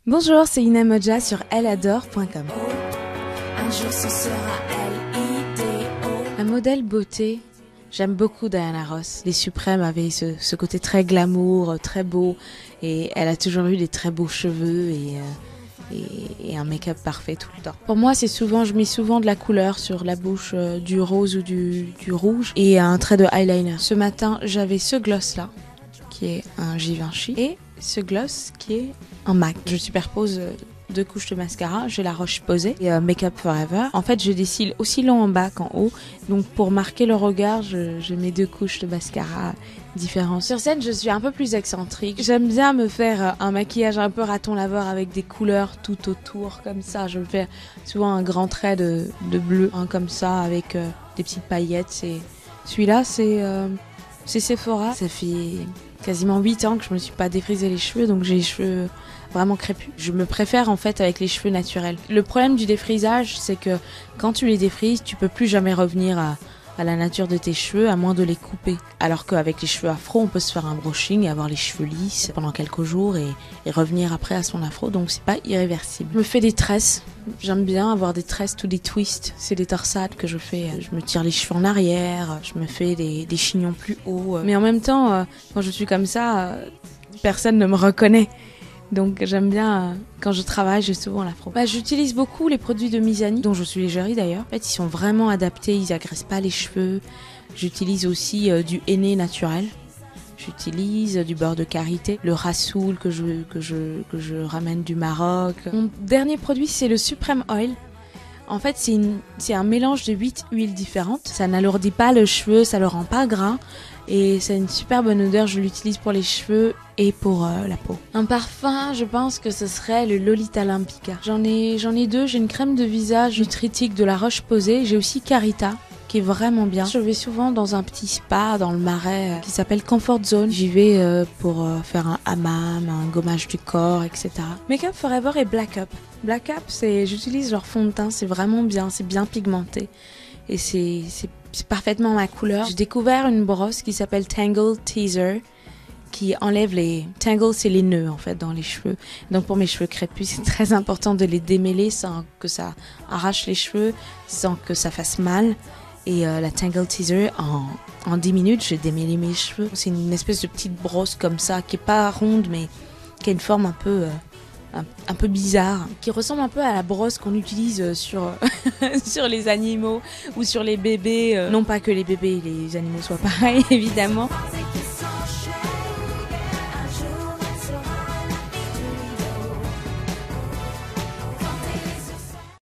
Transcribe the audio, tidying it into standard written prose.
Bonjour, c'est Ina Modja sur elleadore.com. Un jour ce sera L-I-D-O. Un modèle beauté, j'aime beaucoup Diana Ross. Les Suprêmes avaient ce côté très glamour, très beau, et elle a toujours eu des très beaux cheveux et un make-up parfait tout le temps. Pour moi, je mets souvent de la couleur sur la bouche, du rose ou du rouge, et un trait de eyeliner. Ce matin, j'avais ce gloss-là, qui est un Givenchy, et ce gloss qui est un MAC. Je superpose 2 couches de mascara, j'ai la Roche-Posay et Make Up Forever. En fait, j'ai des cils aussi longs en bas qu'en haut, donc pour marquer le regard, je mets 2 couches de mascara différents. Sur scène, je suis un peu plus excentrique. J'aime bien me faire un maquillage un peu raton laveur avec des couleurs tout autour, comme ça. Je me fais souvent un grand trait de bleu, comme ça, avec des petites paillettes. Celui-là, c'est Sephora. Ça fait quasiment 8 ans que je me suis pas défrisé les cheveux, donc j'ai les cheveux vraiment crépus. Je me préfère en fait avec les cheveux naturels. Le problème du défrisage, c'est que quand tu les défrises, tu peux plus jamais revenir à la nature de tes cheveux, à moins de les couper. Alors qu'avec les cheveux afro, on peut se faire un brushing et avoir les cheveux lisses pendant quelques jours et revenir après à son afro, donc c'est pas irréversible. Je me fais des tresses. J'aime bien avoir des tresses ou des twists. C'est des torsades que je fais. Je me tire les cheveux en arrière, je me fais des chignons plus hauts. Mais en même temps, quand je suis comme ça, personne ne me reconnaît. Donc j'aime bien, quand je travaille, j'ai souvent l'afro. J'utilise beaucoup les produits de Mizani, dont je suis l'égérie d'ailleurs. En fait, ils sont vraiment adaptés, ils agressent pas les cheveux. J'utilise aussi du henné naturel. J'utilise du beurre de karité, le rassoul que je ramène du Maroc. Mon dernier produit, c'est le Supreme Oil. En fait, c'est un mélange de 8 huiles différentes. Ça n'alourdit pas le cheveu, ça le rend pas gras. Et c'est une super bonne odeur, je l'utilise pour les cheveux et pour la peau. Un parfum, je pense que ce serait le Lolita Limpica. J'en ai 2, j'ai une crème de visage nutritique de la Roche-Posay, j'ai aussi Carita, qui est vraiment bien. Je vais souvent dans un petit spa dans le Marais qui s'appelle Comfort Zone. J'y vais pour faire un hammam, un gommage du corps, etc. Make Up Forever et Black Up. Black Up, j'utilise leur fond de teint, c'est vraiment bien, c'est bien pigmenté. Et c'est parfaitement ma couleur. J'ai découvert une brosse qui s'appelle Tangle Teaser, qui enlève les... Tangle, c'est les nœuds, en fait, dans les cheveux. Donc, pour mes cheveux crépus, c'est très important de les démêler sans que ça arrache les cheveux, sans que ça fasse mal. Et la Tangle Teaser, en 10 minutes, j'ai démêlé mes cheveux. C'est une espèce de petite brosse comme ça, qui est pas ronde, mais qui a une forme un peu bizarre, qui ressemble un peu à la brosse qu'on utilise sur les animaux ou sur les bébés. Non pas que les bébés et les animaux soient pareils, évidemment.